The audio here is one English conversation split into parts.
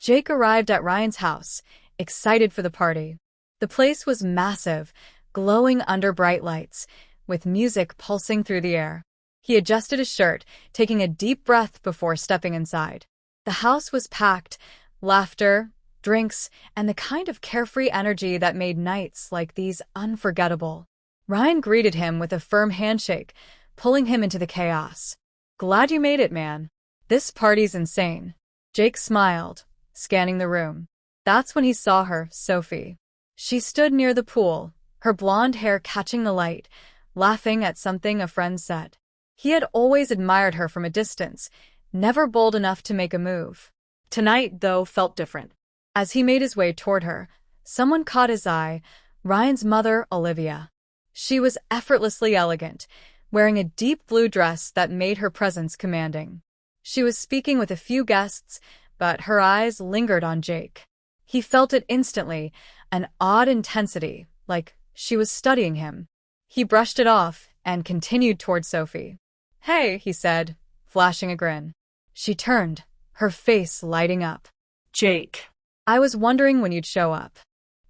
Jake arrived at Ryan's house, excited for the party. The place was massive, glowing under bright lights, with music pulsing through the air. He adjusted his shirt, taking a deep breath before stepping inside. The house was packed, laughter, drinks, and the kind of carefree energy that made nights like these unforgettable. Ryan greeted him with a firm handshake, pulling him into the chaos. "Glad you made it, man. This party's insane." Jake smiled, scanning the room. That's when he saw her, Sophie. She stood near the pool, her blonde hair catching the light, laughing at something a friend said. He had always admired her from a distance, never bold enough to make a move. Tonight, though, felt different. As he made his way toward her, someone caught his eye, Ryan's mother, Olivia. She was effortlessly elegant, wearing a deep blue dress that made her presence commanding. She was speaking with a few guests, but her eyes lingered on Jake. He felt it instantly, an odd intensity, like she was studying him. He brushed it off and continued toward Sophie. "Hey," he said, flashing a grin. She turned, her face lighting up. "Jake. I was wondering when you'd show up."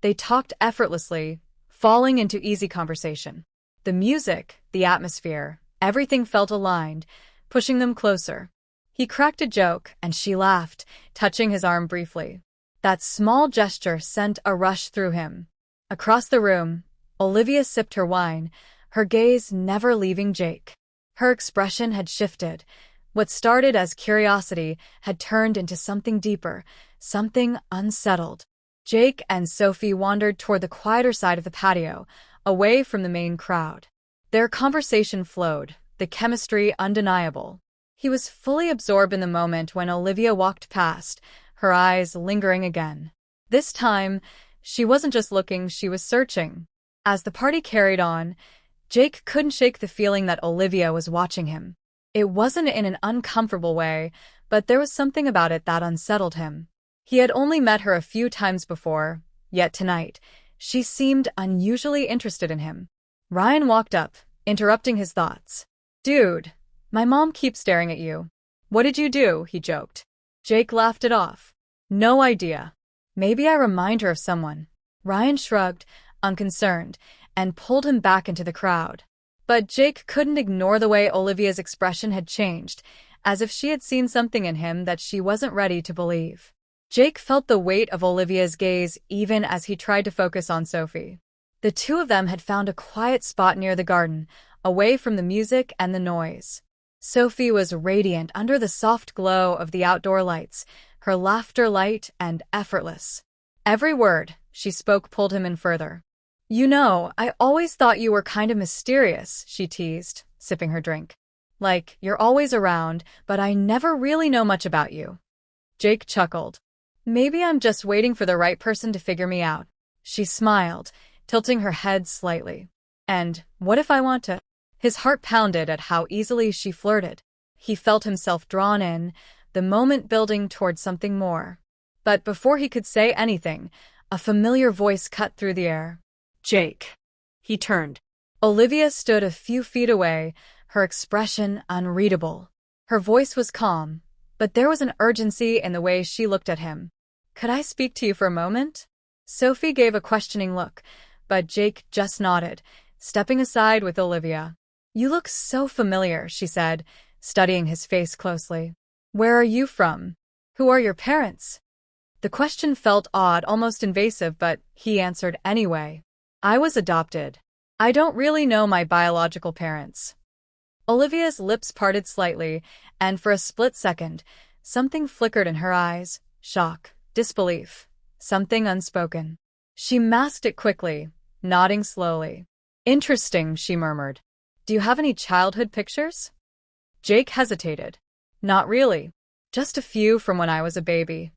They talked effortlessly, falling into easy conversation. The music, the atmosphere, everything felt aligned, pushing them closer. He cracked a joke, and she laughed, touching his arm briefly. That small gesture sent a rush through him. Across the room, Olivia sipped her wine, her gaze never leaving Jake. Her expression had shifted. What started as curiosity had turned into something deeper, something unsettled. Jake and Sophie wandered toward the quieter side of the patio, away from the main crowd. Their conversation flowed, the chemistry undeniable. He was fully absorbed in the moment when Olivia walked past, her eyes lingering again. This time, she wasn't just looking, she was searching. As the party carried on, Jake couldn't shake the feeling that Olivia was watching him. It wasn't in an uncomfortable way, but there was something about it that unsettled him. He had only met her a few times before, yet tonight, she seemed unusually interested in him. Ryan walked up, interrupting his thoughts. "Dude, my mom keeps staring at you." "What did you do?" he joked. Jake laughed it off. "No idea. Maybe I remind her of someone." Ryan shrugged, unconcerned, and pulled him back into the crowd. But Jake couldn't ignore the way Olivia's expression had changed, as if she had seen something in him that she wasn't ready to believe. Jake felt the weight of Olivia's gaze even as he tried to focus on Sophie. The two of them had found a quiet spot near the garden, away from the music and the noise. Sophie was radiant under the soft glow of the outdoor lights, her laughter light and effortless. Every word she spoke pulled him in further. "You know, I always thought you were kind of mysterious," she teased, sipping her drink. "Like, you're always around, but I never really know much about you." Jake chuckled. "Maybe I'm just waiting for the right person to figure me out." She smiled, tilting her head slightly. "And what if I want to?" His heart pounded at how easily she flirted. He felt himself drawn in, the moment building toward something more. But before he could say anything, a familiar voice cut through the air. "Jake." He turned. Olivia stood a few feet away, her expression unreadable. Her voice was calm, but there was an urgency in the way she looked at him. "Could I speak to you for a moment?" Sophie gave a questioning look, but Jake just nodded, stepping aside with Olivia. "You look so familiar," she said, studying his face closely. "Where are you from? Who are your parents?" The question felt odd, almost invasive, but he answered anyway. "I was adopted. I don't really know my biological parents." Olivia's lips parted slightly, and for a split second, something flickered in her eyes, shock, disbelief, something unspoken. She masked it quickly, nodding slowly. "Interesting," she murmured. "Do you have any childhood pictures?" Jake hesitated. "Not really. Just a few from when I was a baby."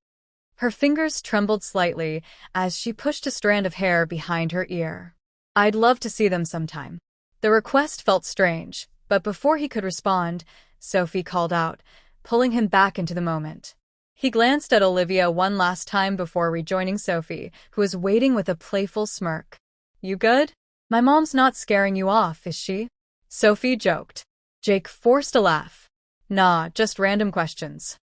Her fingers trembled slightly as she pushed a strand of hair behind her ear. "I'd love to see them sometime." The request felt strange, but before he could respond, Sophie called out, pulling him back into the moment. He glanced at Olivia one last time before rejoining Sophie, who was waiting with a playful smirk. "You good? My mom's not scaring you off, is she?" Sophie joked. Jake forced a laugh. "Nah, just random questions."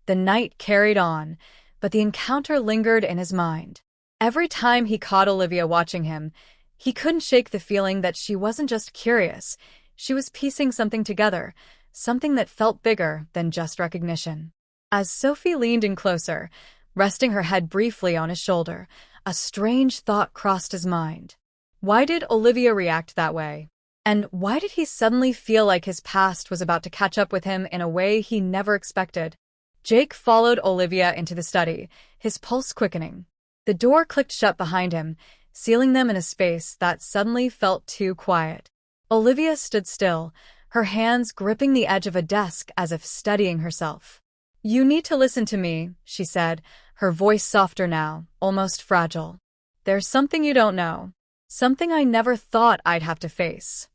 The night carried on, but the encounter lingered in his mind. Every time he caught Olivia watching him, he couldn't shake the feeling that she wasn't just curious, she was piecing something together, something that felt bigger than just recognition. As Sophie leaned in closer, resting her head briefly on his shoulder, a strange thought crossed his mind. Why did Olivia react that way? And why did he suddenly feel like his past was about to catch up with him in a way he never expected? Jake followed Olivia into the study, his pulse quickening. The door clicked shut behind him, sealing them in a space that suddenly felt too quiet. Olivia stood still, her hands gripping the edge of a desk as if steadying herself. "You need to listen to me," she said, her voice softer now, almost fragile. "There's something you don't know. Something I never thought I'd have to face."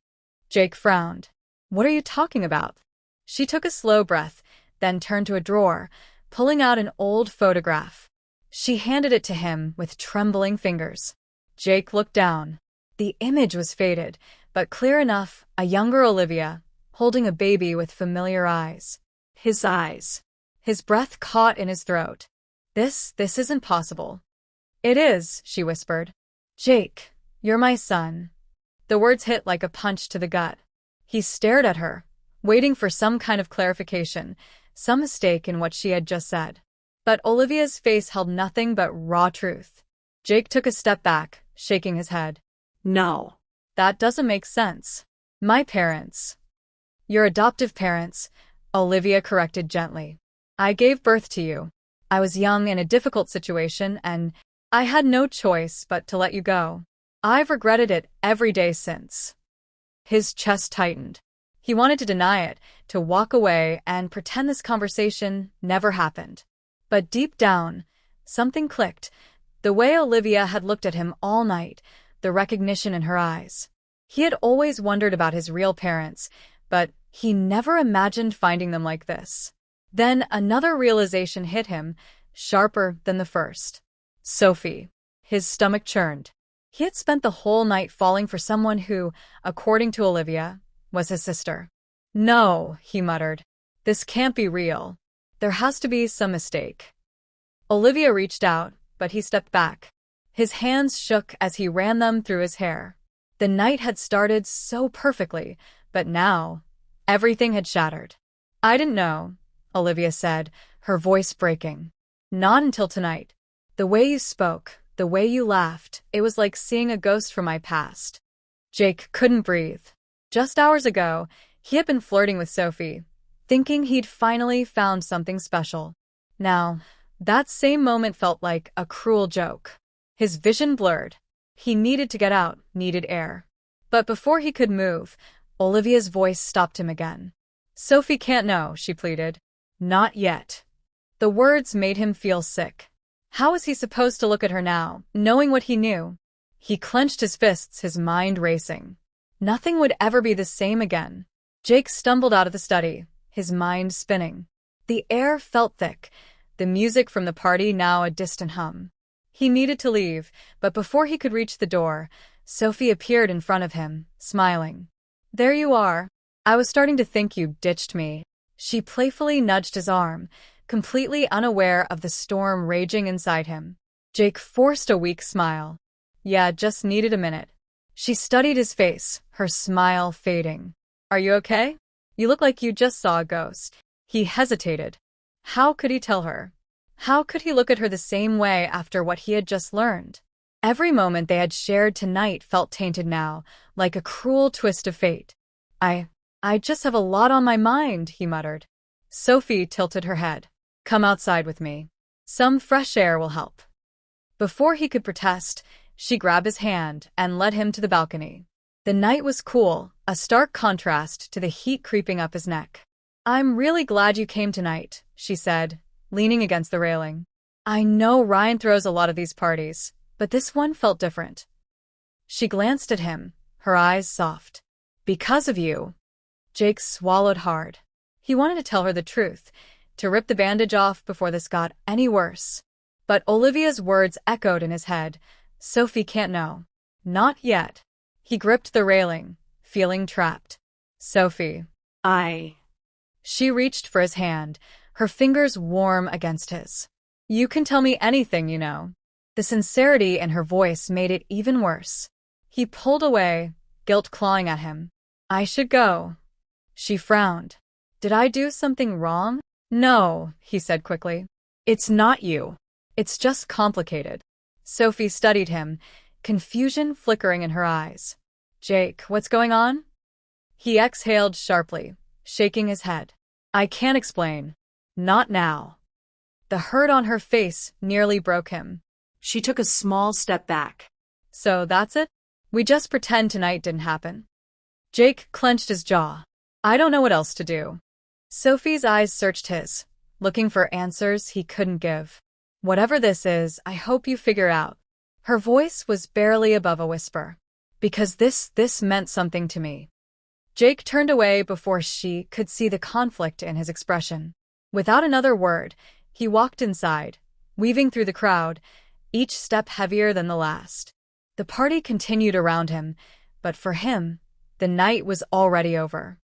Jake frowned. "What are you talking about?" She took a slow breath, then turned to a drawer, pulling out an old photograph. She handed it to him with trembling fingers. Jake looked down. The image was faded, but clear enough, a younger Olivia, holding a baby with familiar eyes. His eyes. His breath caught in his throat. This isn't possible." "It is," she whispered. "Jake, you're my son." The words hit like a punch to the gut. He stared at her, waiting for some kind of clarification, some mistake in what she had just said. But Olivia's face held nothing but raw truth. Jake took a step back, shaking his head. "No. That doesn't make sense. My parents." "Your adoptive parents," Olivia corrected gently. "I gave birth to you. I was young in a difficult situation, and I had no choice but to let you go. I've regretted it every day since." His chest tightened. He wanted to deny it, to walk away and pretend this conversation never happened. But deep down, something clicked. The way Olivia had looked at him all night, the recognition in her eyes. He had always wondered about his real parents, but he never imagined finding them like this. Then another realization hit him, sharper than the first. Sophie. His stomach churned. He had spent the whole night falling for someone who, according to Olivia, was his sister. "No," he muttered. "This can't be real. There has to be some mistake." Olivia reached out, but he stepped back. His hands shook as he ran them through his hair. The night had started so perfectly, but now, everything had shattered. "I didn't know," Olivia said, her voice breaking. "Not until tonight. The way you spoke, the way you laughed, it was like seeing a ghost from my past." Jake couldn't breathe. Just hours ago, he had been flirting with Sophie, thinking he'd finally found something special. Now, that same moment felt like a cruel joke. His vision blurred. He needed to get out, needed air. But before he could move, Olivia's voice stopped him again. "Sophie can't know," she pleaded. "Not yet." The words made him feel sick. How was he supposed to look at her now, knowing what he knew? He clenched his fists, his mind racing. Nothing would ever be the same again. Jake stumbled out of the study, his mind spinning. The air felt thick, the music from the party now a distant hum. He needed to leave, but before he could reach the door, Sophie appeared in front of him, smiling. "There you are. I was starting to think you ditched me." She playfully nudged his arm, completely unaware of the storm raging inside him. Jake forced a weak smile. "Yeah, just needed a minute." She studied his face, her smile fading. "Are you okay? You look like you just saw a ghost." He hesitated. How could he tell her? How could he look at her the same way after what he had just learned? Every moment they had shared tonight felt tainted now, like a cruel twist of fate. I just have a lot on my mind," he muttered. Sophie tilted her head. "Come outside with me. Some fresh air will help." Before he could protest, she grabbed his hand and led him to the balcony. The night was cool, a stark contrast to the heat creeping up his neck. "I'm really glad you came tonight," she said, leaning against the railing. "I know Ryan throws a lot of these parties, but this one felt different." She glanced at him, her eyes soft. "Because of you." Jake swallowed hard. He wanted to tell her the truth, to rip the bandage off before this got any worse. But Olivia's words echoed in his head. "Sophie can't know. Not yet." He gripped the railing, feeling trapped. "Sophie." She reached for his hand, her fingers warm against his. You can tell me anything, you know. The sincerity in her voice made it even worse. He pulled away, guilt clawing at him. I should go. She frowned. Did I do something wrong? No, he said quickly. It's not you. It's just complicated. Sophie studied him, confusion flickering in her eyes. Jake, what's going on? He exhaled sharply, shaking his head. I can't explain. Not now. The hurt on her face nearly broke him. She took a small step back. So that's it? We just pretend tonight didn't happen. Jake clenched his jaw. I don't know what else to do. Sophie's eyes searched his, looking for answers he couldn't give. Whatever this is, I hope you figure out. Her voice was barely above a whisper. Because this meant something to me. Jake turned away before she could see the conflict in his expression. Without another word, he walked inside, weaving through the crowd, each step heavier than the last. The party continued around him, but for him, the night was already over.